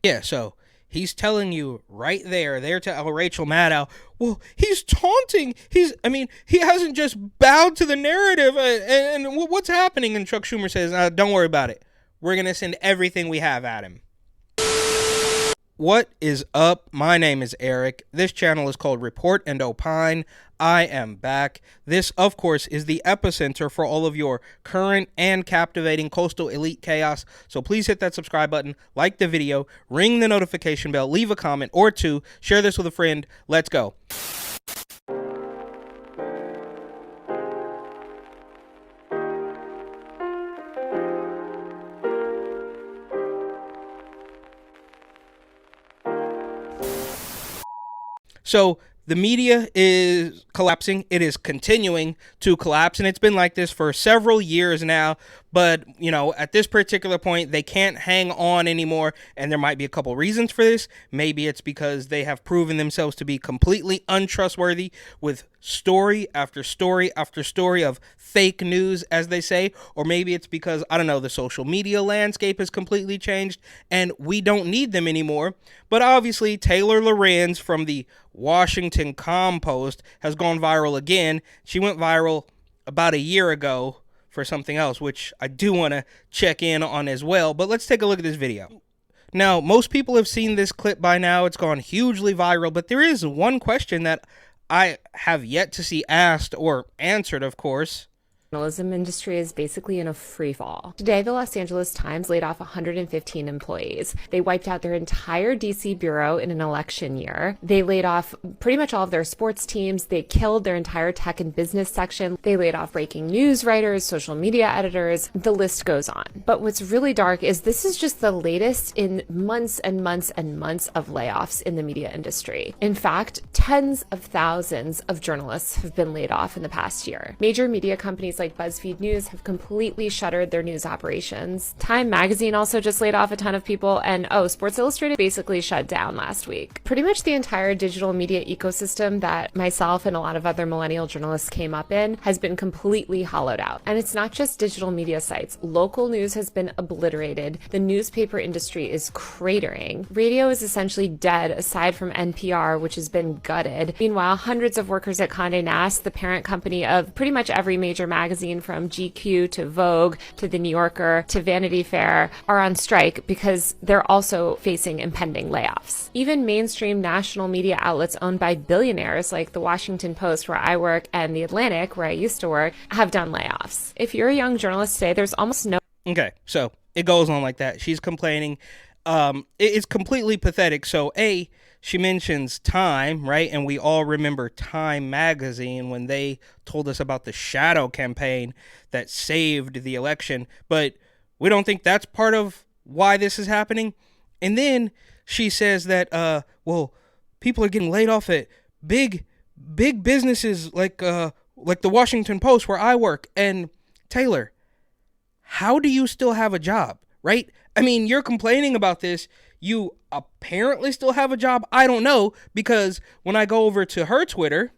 Yeah, so he's telling you right there to Rachel Maddow, well, he's taunting. He hasn't just bowed to the narrative. And what's happening? And Chuck Schumer says, don't worry about it. We're going to send everything we have at him. What is up? My name is Eric. This channel is called Report and Opine. I am back. This, of course, is the epicenter for all of your current and captivating coastal elite chaos. So please hit that subscribe button, like the video, ring the notification bell, leave a comment or two, share this with a friend. Let's go. So the media is collapsing. It is continuing to collapse, and it's been like this for several years now. But, you know, at this particular point, they can't hang on anymore, and there might be a couple reasons for this. Maybe it's because they have proven themselves to be completely untrustworthy with story after story after story of fake news, as they say. Or maybe it's because, I don't know, the social media landscape has completely changed, and we don't need them anymore. But obviously, Taylor Lorenz from the Washington Compost has gone viral again. She went viral about a year ago for something else, which I do want to check in on as well. But let's take a look at this video. Now, most people have seen this clip by now. It's gone hugely viral, but there is one question that I have yet to see asked or answered, of course. Journalism industry is basically in a free fall. Today, the Los Angeles Times laid off 115 employees. They wiped out their entire DC bureau in an election year. They laid off pretty much all of their sports teams. They killed their entire tech and business section. They laid off breaking news writers, social media editors. The list goes on. But what's really dark is this is just the latest in months and months and months of layoffs in the media industry. In fact, tens of thousands of journalists have been laid off in the past year. Major media companies like BuzzFeed News have completely shuttered their news operations. Time magazine also just laid off a ton of people, and Sports Illustrated basically shut down last week. Pretty much the entire digital media ecosystem that myself and a lot of other millennial journalists came up in has been completely hollowed out. And it's not just digital media sites. Local news has been obliterated. The newspaper industry is cratering. Radio is essentially dead aside from NPR, which has been gutted. Meanwhile, hundreds of workers at Condé Nast, the parent company of pretty much every major magazine from GQ to Vogue to The New Yorker to Vanity Fair, are on strike because they're also facing impending layoffs. Even mainstream national media outlets owned by billionaires like the Washington Post, where I work, and The Atlantic, where I used to work, have done layoffs. If you're a young journalist today, there's almost no... Okay, so it goes on like that. She's complaining. It's completely pathetic. So, she mentions Time, right? And we all remember Time magazine when they told us about the shadow campaign that saved the election. But we don't think that's part of why this is happening. And then she says that, people are getting laid off at big businesses like the Washington Post, where I work. And Taylor, how do you still have a job, right? I mean, you're complaining about this. You apparently still have a job. I don't know, because when I go over to her Twitter,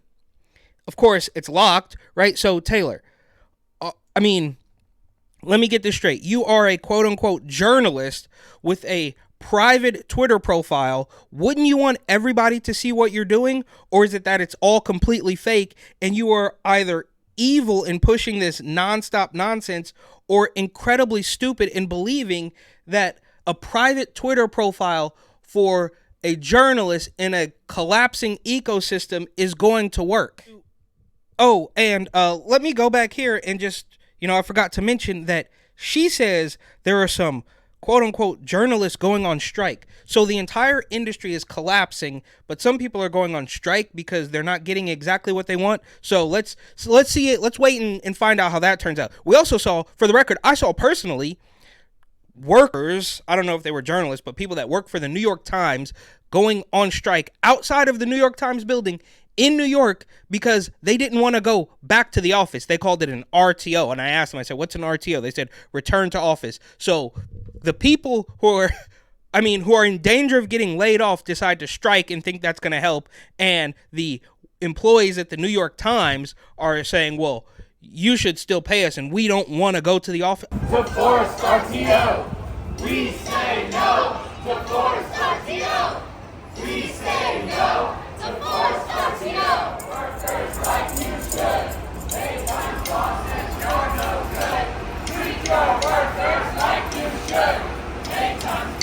of course, it's locked, right? So, Taylor, let me get this straight. You are a quote-unquote journalist with a private Twitter profile. Wouldn't you want everybody to see what you're doing? Or is it that it's all completely fake and you are either evil in pushing this nonstop nonsense or incredibly stupid in believing that a private Twitter profile for a journalist in a collapsing ecosystem is going to work? Oh, and let me go back here and just, I forgot to mention that she says there are some quote-unquote journalists going on strike. So the entire industry is collapsing, but some people are going on strike because they're not getting exactly what they want. So let's see it. Let's wait and find out how that turns out. We also saw, for the record, I saw personally workers, I don't know if they were journalists, but people that work for the New York Times going on strike outside of the New York Times building in New York because they didn't want to go back to the office. They called it an RTO. And I asked them, I said, what's an RTO? They said, return to office. So the people who are in danger of getting laid off decide to strike and think that's going to help. And the employees at the New York Times are saying, well, you should still pay us and we don't want to go to the office. To force RTO, we say no to force RTO.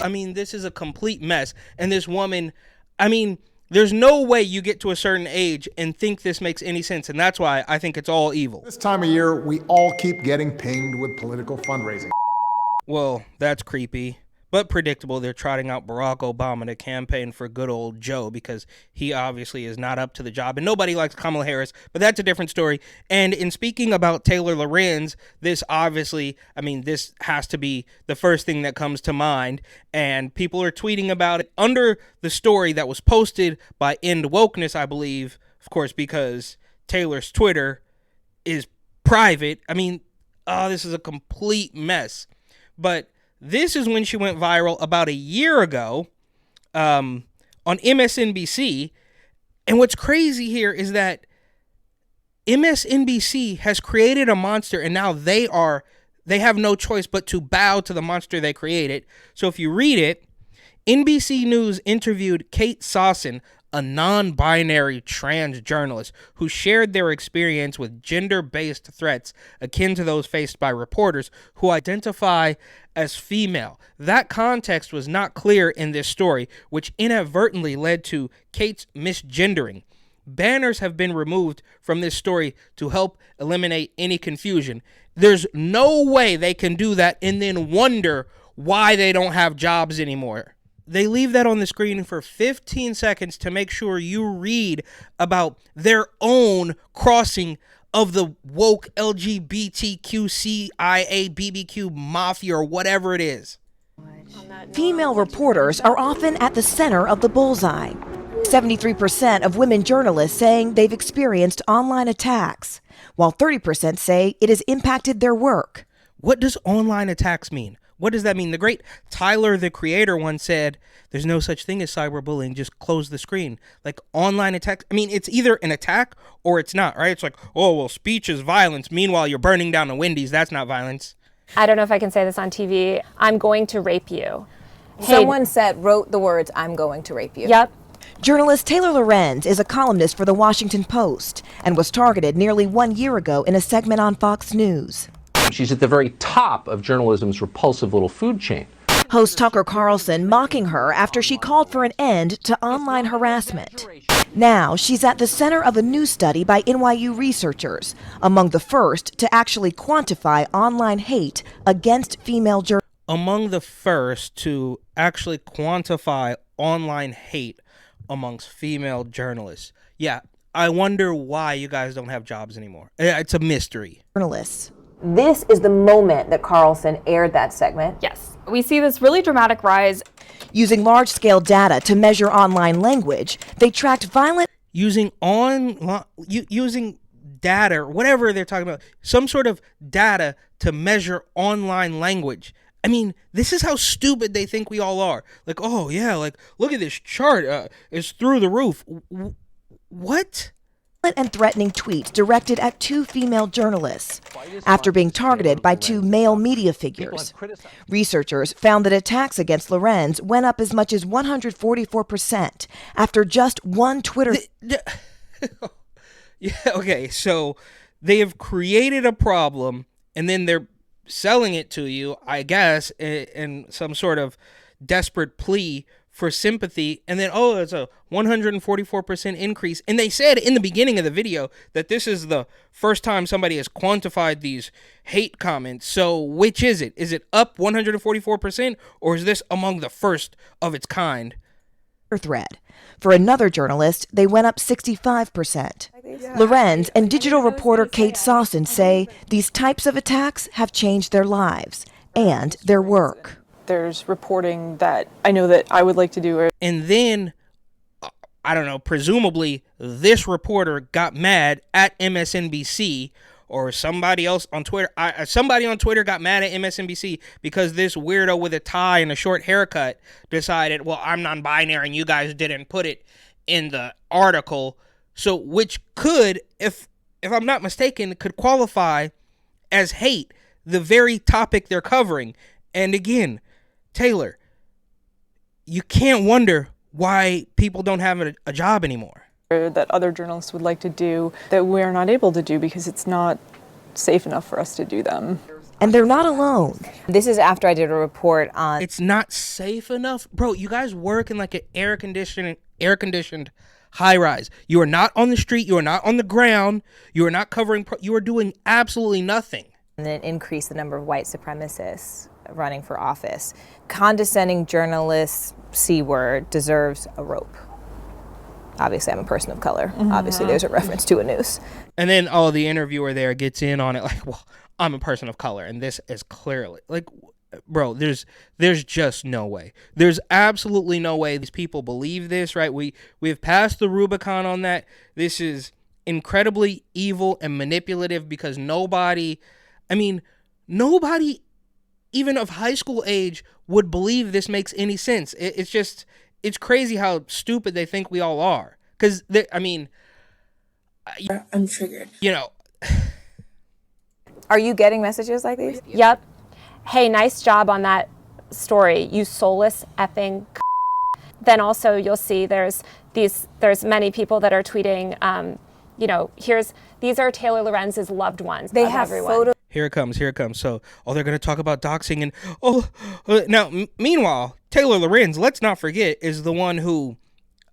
I mean, this is a complete mess. And this woman, I mean, there's no way you get to a certain age and think this makes any sense. And that's why I think it's all evil. This time of year, we all keep getting pinged with political fundraising. Well, that's creepy, but predictable. They're trotting out Barack Obama to campaign for good old Joe because he obviously is not up to the job. And nobody likes Kamala Harris, but that's a different story. And in speaking about Taylor Lorenz, this obviously, I mean, this has to be the first thing that comes to mind. And people are tweeting about it under the story that was posted by End Wokeness, I believe, of course, because Taylor's Twitter is private. I mean, this is a complete mess. But this is when she went viral about a year ago on MSNBC. And what's crazy here is that MSNBC has created a monster, and now they have no choice but to bow to the monster they created. So if you read it, NBC News interviewed Kate Sossin, a non-binary trans journalist who shared their experience with gender-based threats akin to those faced by reporters who identify as female. That context was not clear in this story, which inadvertently led to Kate's misgendering. Banners have been removed from this story to help eliminate any confusion. There's no way they can do that and then wonder why they don't have jobs anymore. They leave that on the screen for 15 seconds to make sure you read about their own crossing of the woke LGBTQCIA mafia or whatever it is. Female reporters are often at the center of the bullseye. 73% of women journalists saying they've experienced online attacks, while 30% say it has impacted their work. What does online attacks mean? What does that mean? The great Tyler, the Creator, once said, there's no such thing as cyberbullying, just close the screen. Like online attacks, I mean, it's either an attack or it's not, right? It's like, oh, well, speech is violence. Meanwhile, you're burning down a Wendy's. That's not violence. I don't know if I can say this on TV. I'm going to rape you. Someone wrote the words, I'm going to rape you. Yep. Journalist Taylor Lorenz is a columnist for The Washington Post and was targeted nearly 1 year ago in a segment on Fox News. She's at the very top of journalism's repulsive little food chain. Host Tucker Carlson mocking her after she called for an end to online harassment. Now she's at the center of a new study by NYU researchers, among the first to actually quantify online hate against female journalists. Among the first to actually quantify online hate amongst female journalists. Yeah, I wonder why you guys don't have jobs anymore. It's a mystery. Journalists. This is the moment that Carlson aired that segment. Yes. We see this really dramatic rise. Using large-scale data to measure online language, they tracked violent... Using data, or whatever they're talking about, some sort of data to measure online language. I mean, this is how stupid they think we all are. Like, oh, yeah, like, look at this chart. It's through the roof. What? And threatening tweets directed at 2 female journalists after being targeted by 2 male media figures. Researchers found that attacks against Lorenz went up as much as 144% after just one Twitter. Yeah, okay, so they have created a problem and then they're selling it to you, I guess, in some sort of desperate plea for sympathy, and then, oh, it's a 144% increase. And they said in the beginning of the video that this is the first time somebody has quantified these hate comments. So which is it? Is it up 144%, or is this among the first of its kind? Thread. For another journalist, they went up 65%. Lorenz and digital reporter Kate Sossin say these types of attacks have changed their lives and their work. There's reporting that I know that I would like to do. And then, I don't know, presumably this reporter got mad at MSNBC or somebody else on Twitter. Somebody on Twitter got mad at MSNBC because this weirdo with a tie and a short haircut decided, well, I'm non-binary and you guys didn't put it in the article. So, which could, if I'm not mistaken, could qualify as hate, the very topic they're covering. And again, Taylor, you can't wonder why people don't have a job anymore. That other journalists would like to do that we're not able to do because it's not safe enough for us to do them. And they're not alone. This is after I did a report on. It's not safe enough. Bro, you guys work in like an air-conditioned high rise. You are not on the street. You are not on the ground. You are not covering. You are doing absolutely nothing. And then increase the number of white supremacists running for office. Condescending journalist, C-word, deserves a rope. Obviously, I'm a person of color. Obviously, there's a reference to a noose. And then, the interviewer there gets in on it like, well, I'm a person of color. And this is clearly, like, bro, there's just no way. There's absolutely no way these people believe this, right? We've passed the Rubicon on that. This is incredibly evil and manipulative because nobody even of high school age would believe this makes any sense. It's crazy how stupid they think we all are. Because, I'm triggered. Are you getting messages like these? Yep. Hey, nice job on that story, you soulless effing. Then also you'll see there's many people that are tweeting, these are Taylor Lorenz's loved ones. They have photos. Here it comes. So, they're going to talk about doxing and, now, meanwhile, Taylor Lorenz, let's not forget, is the one who,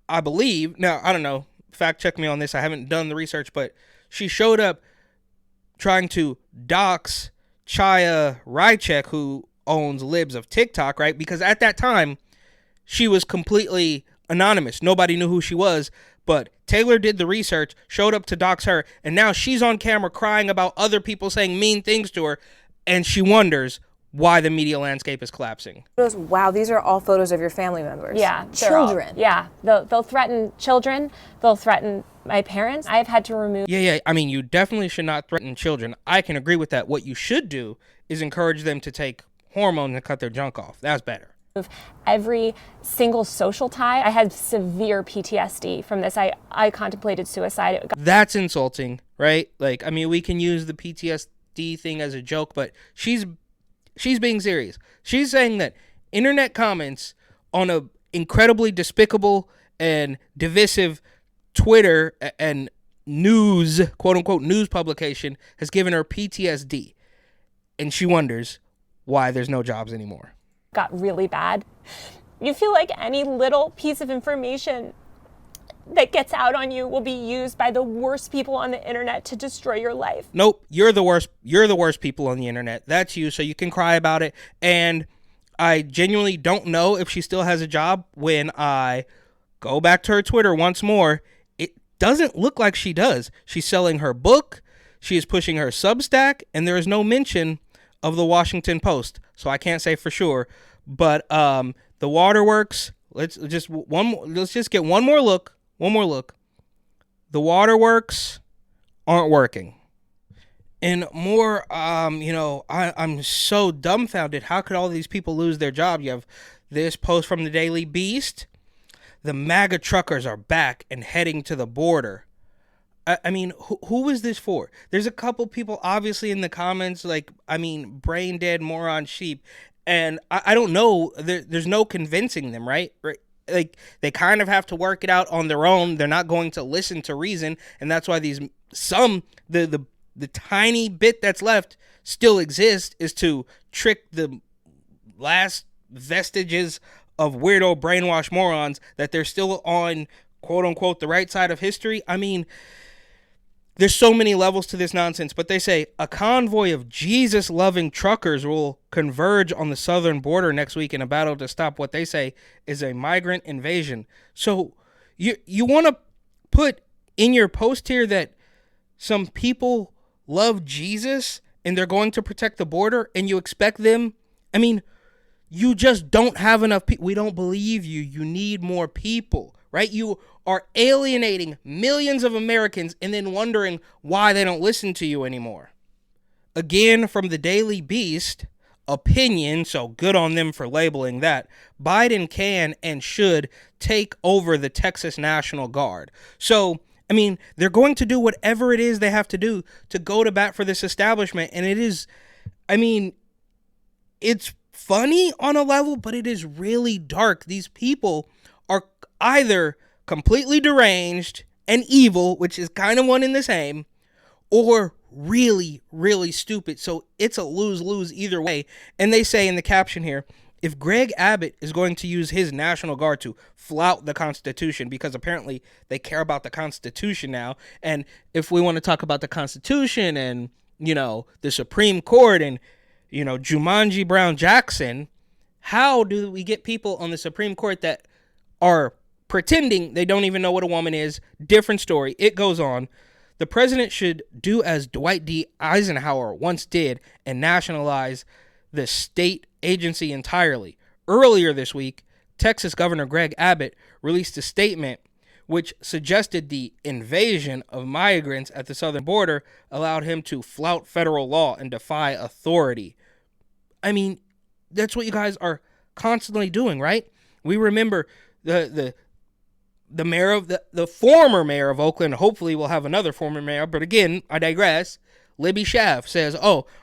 I believe, now, I don't know, fact check me on this, I haven't done the research, but she showed up trying to dox Chaya Rychek, who owns Libs of TikTok, right? Because at that time, she was completely anonymous. Nobody knew who she was, but Taylor did the research, showed up to dox her, and now she's on camera crying about other people saying mean things to her, and she wonders why the media landscape is collapsing. Wow, these are all photos of your family members. Yeah. Children. They'll threaten children. They'll threaten my parents. I've had to remove. Yeah. I mean, you definitely should not threaten children. I can agree with that. What you should do is encourage them to take hormones and cut their junk off. That's better. Every single social tie. I had severe PTSD from this. I contemplated suicide. That's insulting, right? Like, I mean, we can use the PTSD thing as a joke, but she's being serious. She's saying that internet comments on a incredibly despicable and divisive Twitter and news, quote unquote, news publication has given her PTSD. And she wonders why there's no jobs anymore. Got really bad. You feel like any little piece of information that gets out on you will be used by the worst people on the internet to destroy your life. Nope, you're the worst. You're the worst people on the internet. That's you, so you can cry about it. And I genuinely don't know if she still has a job. When I go back to her Twitter once more, it doesn't look like she does. She's selling her book, she is pushing her Substack, and there is no mention of the Washington Post. So I can't say for sure. But the waterworks, let's just get one more look. The waterworks aren't working. And more, I'm so dumbfounded. How could all these people lose their job? You have this post from the Daily Beast. The MAGA truckers are back and heading to the border. I mean, who is this for? There's a couple people obviously in the comments, brain dead moron sheep. And I don't know. There's no convincing them, right? Like, they kind of have to work it out on their own. They're not going to listen to reason, and that's why the tiny bit that's left still exists is to trick the last vestiges of weirdo brainwashed morons that they're still on, quote unquote, the right side of history. I mean, there's so many levels to this nonsense, but they say a convoy of Jesus-loving truckers will converge on the southern border next week in a battle to stop what they say is a migrant invasion. So you want to put in your post here that some people love Jesus and they're going to protect the border, and you expect them? I mean, you just don't have enough people. We don't believe you. You need more people, right? You are alienating millions of Americans and then wondering why they don't listen to you anymore. Again, from the Daily Beast, opinion, so good on them for labeling that, Biden can and should take over the Texas National Guard. So, I mean, they're going to do whatever it is they have to do to go to bat for this establishment. And it is, I mean, it's funny on a level, but it is really dark. These people are either completely deranged and evil, which is kind of one in the same, or really, really stupid. So it's a lose-lose either way. And they say in the caption here, if Greg Abbott is going to use his National Guard to flout the Constitution, because apparently they care about the Constitution now, and if we want to talk about the Constitution and, the Supreme Court and, Jumanji Brown Jackson, how do we get people on the Supreme Court that are pretending they don't even know what a woman is? Different story. It goes on. The president should do as Dwight D. Eisenhower once did and nationalize the state agency entirely. Earlier this week, Texas Governor Greg Abbott released a statement which suggested the invasion of migrants at the southern border allowed him to flout federal law and defy authority. I mean, that's what you guys are constantly doing, right? We remember the mayor of the former mayor of Oakland. Hopefully we'll have another former mayor, but again, I digress. Libby Schaaf says,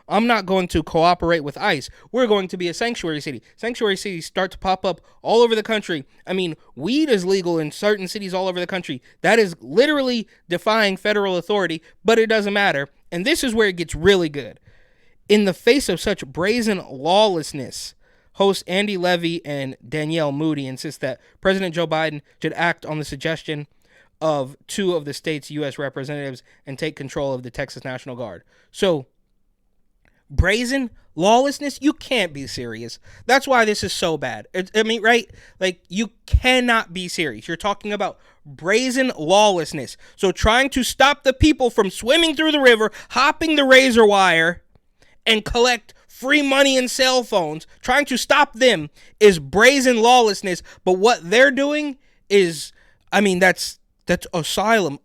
I'm not going to cooperate with ICE. We're going to be a sanctuary city. Sanctuary cities start to pop up all over the country. I mean, weed is legal in certain cities all over the country. That is literally defying federal authority, but it doesn't matter. And this is where it gets really good. In the face of such brazen lawlessness, hosts Andy Levy and Danielle Moody insist that President Joe Biden should act on the suggestion of two of the state's U.S. representatives and take control of the Texas National Guard. So, brazen lawlessness? You can't be serious. That's why this is so bad. Right? Like, you cannot be serious. You're talking about brazen lawlessness. So, trying to stop the people from swimming through the river, hopping the razor wire, and collect free money and cell phones, trying to stop them is brazen lawlessness. But what they're doing is, that's asylum.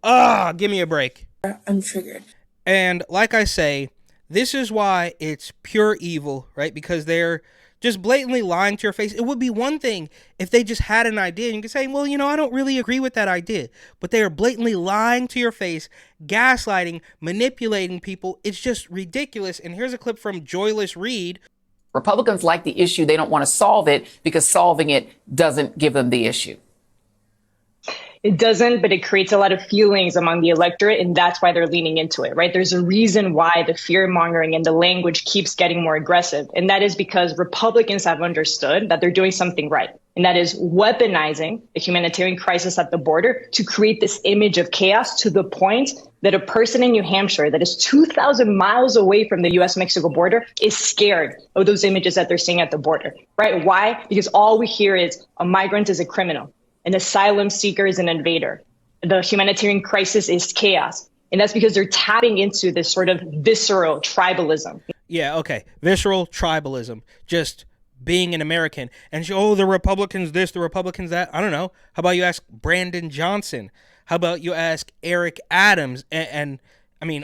Give me a break. I'm triggered. And like I say, this is why it's pure evil, right? Because they're just blatantly lying to your face. It would be one thing if they just had an idea and you could say, well, I don't really agree with that idea. But they are blatantly lying to your face, gaslighting, manipulating people. It's just ridiculous. And here's a clip from Joyless Reid. Republicans like the issue. They don't want to solve it because solving it doesn't give them the issue. It doesn't, but it creates a lot of feelings among the electorate, and that's why they're leaning into it, right? There's a reason why the fear mongering and the language keeps getting more aggressive, and that is because Republicans have understood that they're doing something right, and that is weaponizing the humanitarian crisis at the border to create this image of chaos to the point that a person in New Hampshire that is 2,000 miles away from the U.S.-Mexico border is scared of those images that they're seeing at the border, right? Why? Because all we hear is a migrant is a criminal. An asylum seeker is an invader. The humanitarian crisis is chaos. And that's because they're tapping into this sort of visceral tribalism. Yeah, okay. Visceral tribalism. Just being an American. And the Republicans this, the Republicans that. I don't know. How about you ask Brandon Johnson? How about you ask Eric Adams? And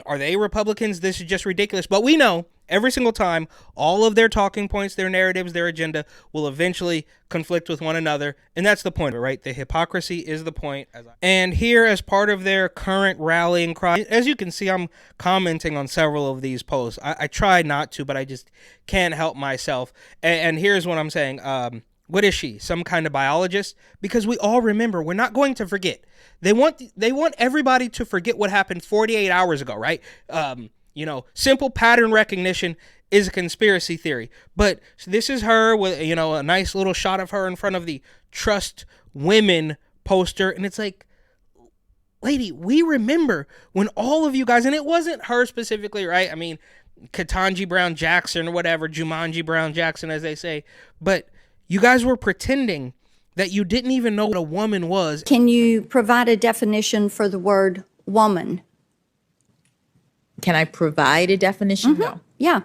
are they Republicans? This is just ridiculous. But we know every single time, all of their talking points, their narratives, their agenda will eventually conflict with one another. And that's the point, right? The hypocrisy is the point. And here, as part of their current rallying cry, as you can see, I'm commenting on several of these posts. I try not to, but I just can't help myself. And here's what I'm saying. What is she? Some kind of biologist? Because we all remember, we're not going to forget. They want everybody to forget what happened 48 hours ago, right? Simple pattern recognition is a conspiracy theory. But this is her with, a nice little shot of her in front of the Trust Women poster. And it's like, lady, we remember when all of you guys, and it wasn't her specifically, right? Ketanji Brown Jackson or whatever, Jumanji Brown Jackson, as they say. But you guys were pretending that you didn't even know what a woman was. Can you provide a definition for the word woman? Can I provide a definition? Mm-hmm. No. Yeah.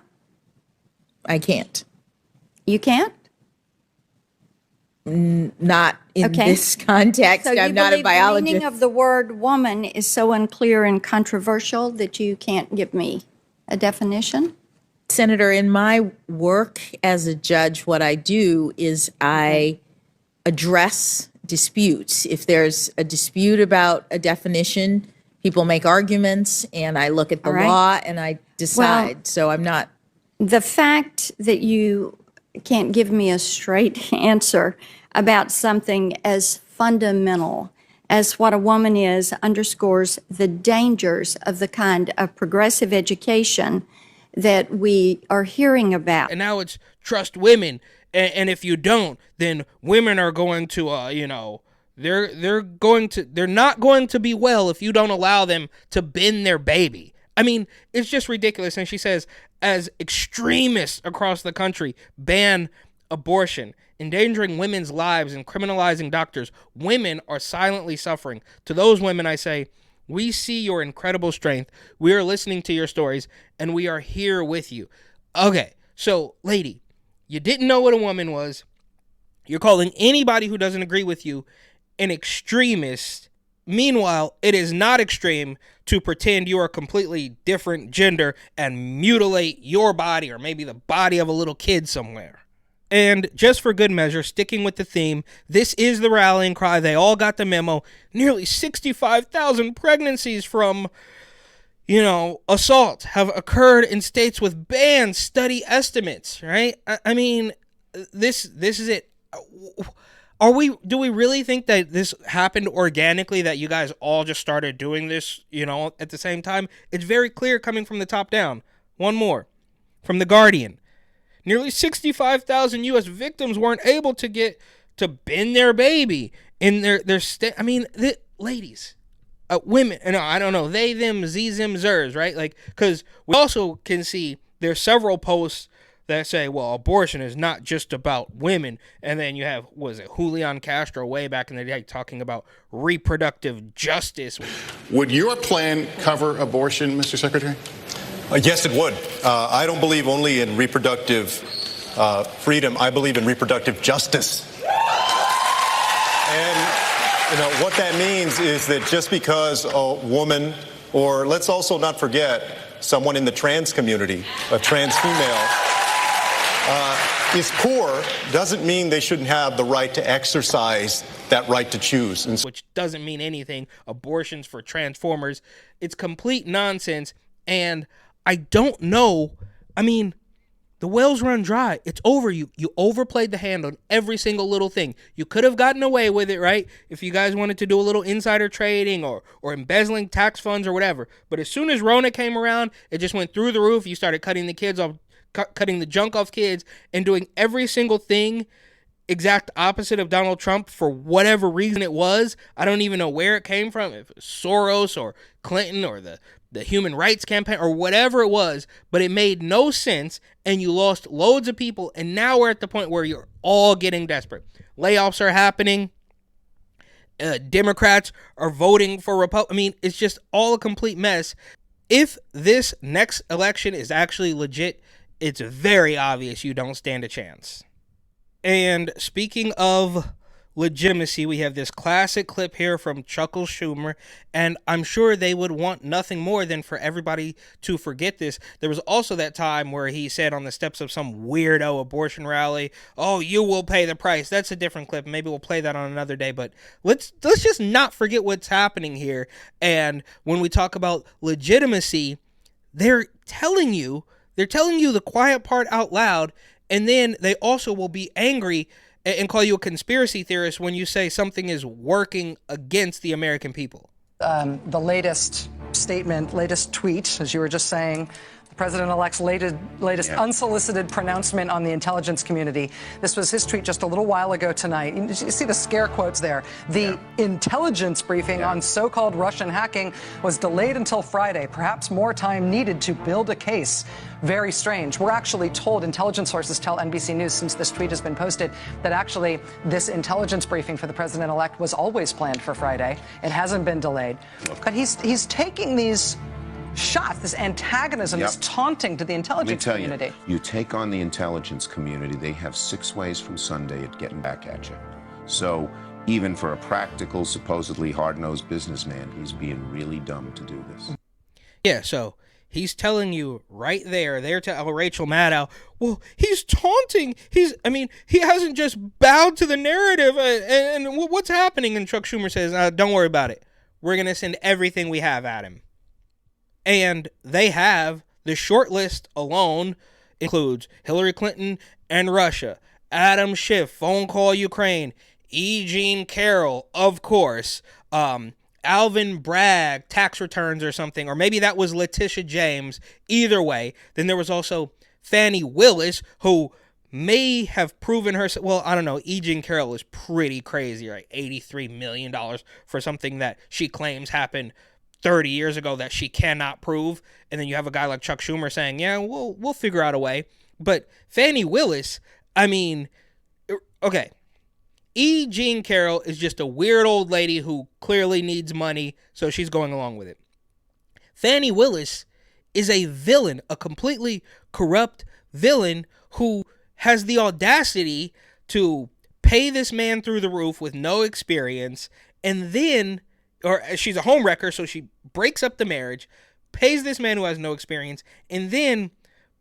I can't. You can't? Not in this context. So I'm not a biologist. The meaning of the word woman is so unclear and controversial that you can't give me a definition? Senator, in my work as a judge, what I do is I address disputes. If there's a dispute about a definition, people make arguments, and I look at the law and I decide. Well, so I'm not. The fact that you can't give me a straight answer about something as fundamental as what a woman is underscores the dangers of the kind of progressive education that we are hearing about. And now it's trust women. And if you don't, then women are going to, they're not going to be well if you don't allow them to bend their baby. I mean, it's just ridiculous. And she says, as extremists across the country ban abortion, endangering women's lives and criminalizing doctors, women are silently suffering. To those women, I say, we see your incredible strength. We are listening to your stories, and we are here with you. Okay, so, lady, you didn't know what a woman was. You're calling anybody who doesn't agree with you an extremist. Meanwhile, it is not extreme to pretend you are a completely different gender and mutilate your body or maybe the body of a little kid somewhere. And just for good measure, sticking with the theme, this is the rallying cry. They all got the memo. Nearly 65,000 pregnancies from, assault have occurred in states with banned study estimates, right? I mean, this is it. Do we really think that this happened organically, that you guys all just started doing this, at the same time? It's very clear coming from the top down. One more from The Guardian. Nearly 65,000 U.S. victims weren't able to get to bend their baby in their state. I mean, ladies, women, and I don't know, they, them, zim, zers, right? Like, because we also can see there's several posts that say, well, abortion is not just about women. And then you have, Julian Castro way back in the day talking about reproductive justice. Would your plan cover abortion, Mr. Secretary? Yes, it would. I don't believe only in reproductive freedom. I believe in reproductive justice. And, what that means is that just because a woman, or let's also not forget, someone in the trans community, a trans female, is poor, doesn't mean they shouldn't have the right to exercise that right to choose. Which doesn't mean anything. Abortions for transformers. It's complete nonsense. And I don't know. I mean, the wells run dry. It's over. You overplayed the hand on every single little thing. You could have gotten away with it, right? If you guys wanted to do a little insider trading or embezzling tax funds or whatever. But as soon as Rona came around, it just went through the roof. You started cutting the kids off, cutting the junk off kids, and doing every single thing exact opposite of Donald Trump for whatever reason it was. I don't even know where it came from, if it was Soros or Clinton or the Human Rights Campaign or whatever it was, but it made no sense, and you lost loads of people, and now we're at the point where you're all getting desperate. Layoffs are happening. Democrats are voting for Republicans. I mean, it's just all a complete mess. If this next election is actually legit, it's very obvious you don't stand a chance. And speaking of legitimacy, we have this classic clip here from Chuckles Schumer, and I'm sure they would want nothing more than for everybody to forget this. There was also that time where he said on the steps of some weirdo abortion rally, "Oh, you will pay the price." That's a different clip. Maybe we'll play that on another day, but let's just not forget what's happening here. And when we talk about legitimacy, they're telling you the quiet part out loud, and then they also will be angry and call you a conspiracy theorist when you say something is working against the American people. The latest statement, latest tweet, as you were just saying, the president-elect's latest unsolicited pronouncement on the intelligence community. This was his tweet just a little while ago tonight. You see the scare quotes there. The intelligence briefing on so-called Russian hacking was delayed until Friday. Perhaps more time needed to build a case. Very strange. We're actually told, intelligence sources tell NBC News since this tweet has been posted, that actually this intelligence briefing for the president-elect was always planned for Friday. It hasn't been delayed. But he's taking these shots, this antagonism, this taunting to the intelligence community. You take on the intelligence community, they have 6 ways from Sunday at getting back at you. So even for a practical, supposedly hard-nosed businessman, he's being really dumb to do this. Yeah, so he's telling you right there to Rachel Maddow, well, he's taunting. He hasn't just bowed to the narrative. And what's happening? And Chuck Schumer says, don't worry about it. We're going to send everything we have at him. And they have. The short list alone includes Hillary Clinton and Russia, Adam Schiff, phone call Ukraine, E. Jean Carroll, of course. Alvin Bragg, tax returns or something. Or maybe that was Letitia James. Either way. Then there was also Fannie Willis, who may have proven herself. Well, I don't know. E. Jean Carroll is pretty crazy, right? $83 million for something that she claims happened 30 years ago that she cannot prove. And then you have a guy like Chuck Schumer saying, yeah, we'll figure out a way. But Fannie Willis, I mean, okay. E. Jean Carroll is just a weird old lady who clearly needs money, so she's going along with it. Fannie Willis is a villain, a completely corrupt villain who has the audacity to pay this man through the roof with no experience, and then, or she's a homewrecker, so she breaks up the marriage, pays this man who has no experience, and then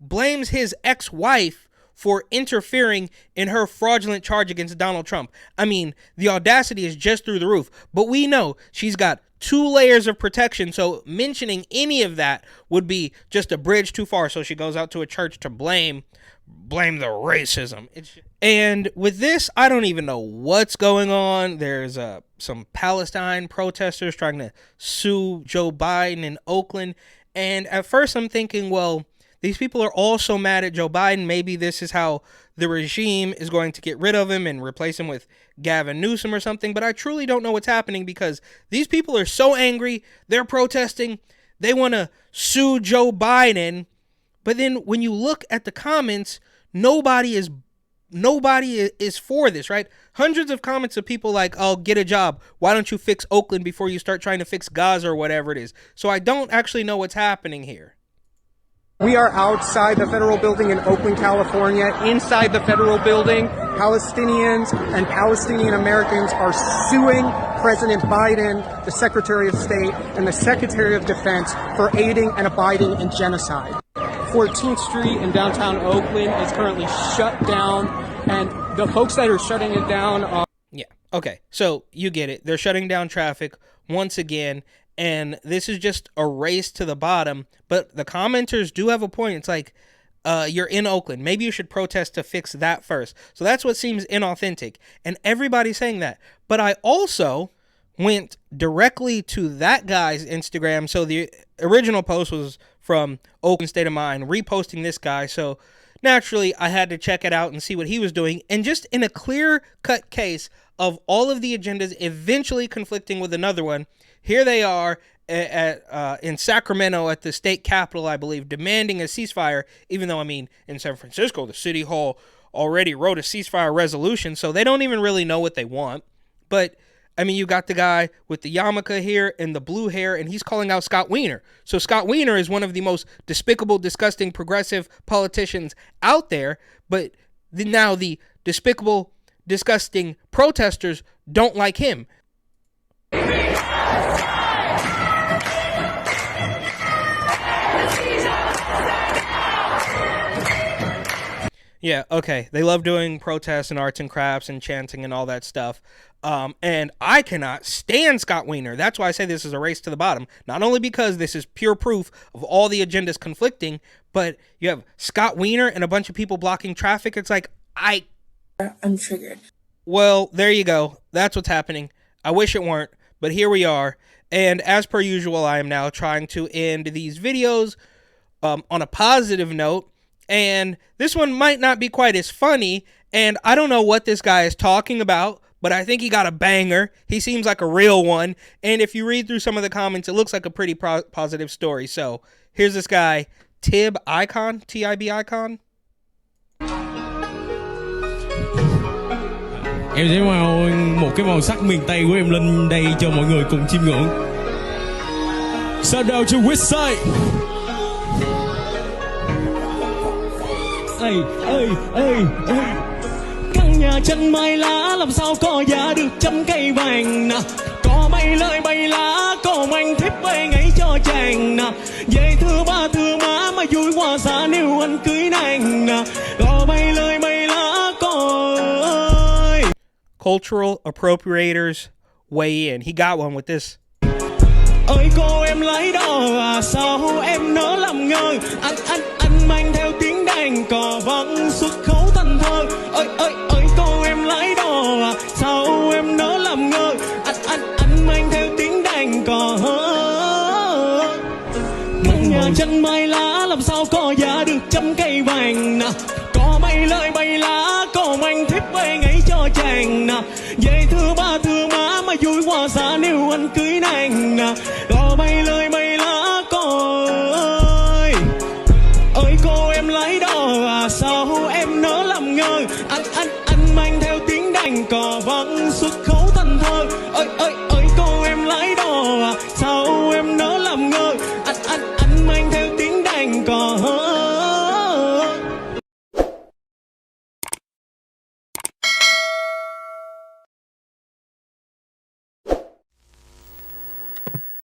blames his ex-wife for interfering in her fraudulent charge against Donald Trump. I mean, the audacity is just through the roof, but we know she's got 2 layers of protection, so mentioning any of that would be just a bridge too far. So she goes out to a church to blame the racism. And with this, I don't even know what's going on. There's some Palestine protesters trying to sue Joe Biden in Oakland. And at first I'm thinking, well, these people are all so mad at Joe Biden. Maybe this is how the regime is going to get rid of him and replace him with Gavin Newsom or something. But I truly don't know what's happening because these people are so angry. They're protesting. They want to sue Joe Biden. But then when you look at the comments, nobody is for this, right? Hundreds of comments of people like, oh, get a job. Why don't you fix Oakland before you start trying to fix Gaza or whatever it is? So I don't actually know what's happening here. We are outside the federal building in Oakland, California. Inside the federal building, Palestinians and Palestinian Americans are suing President Biden, the Secretary of State, and the Secretary of Defense for aiding and abetting in genocide. 14th Street in downtown Oakland is currently shut down, and the folks that are shutting it down are... Yeah, okay, so you get it. They're shutting down traffic once again, and this is just a race to the bottom, but the commenters do have a point. It's like, you're in Oakland. Maybe you should protest to fix that first. So that's what seems inauthentic, and everybody's saying that. But I also went directly to that guy's Instagram. So the original post was from Oakland State of Mind, reposting this guy. So naturally, I had to check it out and see what he was doing. And just in a clear-cut case of all of the agendas eventually conflicting with another one, here they are in Sacramento at the state capitol, I believe, demanding a ceasefire, even though, I mean, in San Francisco, the city hall already wrote a ceasefire resolution, so they don't even really know what they want. But, I mean, you got the guy with the yarmulke here and the blue hair, and he's calling out Scott Wiener. So Scott Wiener is one of the most despicable, disgusting, progressive politicians out there, but now the despicable, disgusting protesters don't like him. Yeah, okay. They love doing protests and arts and crafts and chanting and all that stuff. And I cannot stand Scott Wiener. That's why I say this is a race to the bottom. Not only because this is pure proof of all the agendas conflicting, but you have Scott Wiener and a bunch of people blocking traffic. It's like, I'm triggered. Well, there you go. That's what's happening. I wish it weren't, but here we are. And as per usual, I am now trying to end these videos on a positive note. And this one might not be quite as funny, and I don't know what this guy is talking about, but I think he got a banger. He seems like a real one, and if you read through some of the comments, it looks like a pretty positive story. So here's this guy, Tib Icon, T-I-B Icon. Em sẽ màu một cái màu sắc miền Tây của em lên đây cho mọi người cùng chiêm ngưỡng. Shout out to Westside. Ê, ê, ê, ê. Căn nhà tranh mai lá làm sao có giá được trăm cây vàng nè. Có bay lời bay lá, có anh thiếp về ngay cho chàng nè. Về thưa ba thưa má mà vui quá xa nếu anh cưới nàng nè. Có bay lời bay lá, có ơi. Cultural appropriators weigh in. He got one with this. Ơi cô em lấy đó à, sao em nỡ làm ngơ. Anh mang theo tiếng đàn cò vẫn xuất khẩu thành thơ. Ơi cô em lấy đó à, sao nhà chân mai lá làm sao có giá được trăm cây vàng nè. Có bay lời bay lá có anh thiếp về ngay cho chàng nè. Về thưa ba thưa má mà vui quá xa nếu anh cưới nàng nè. Có bay lời bay lá có ơi cô em lái đò à sao em nỡ làm ngơ. Anh mang theo tiếng đàn cò vẫn xuất khẩu thành thơ. Ơi cô em lái đò à sao em nỡ làm ngơ. Anh mang theo tiếng đàn cò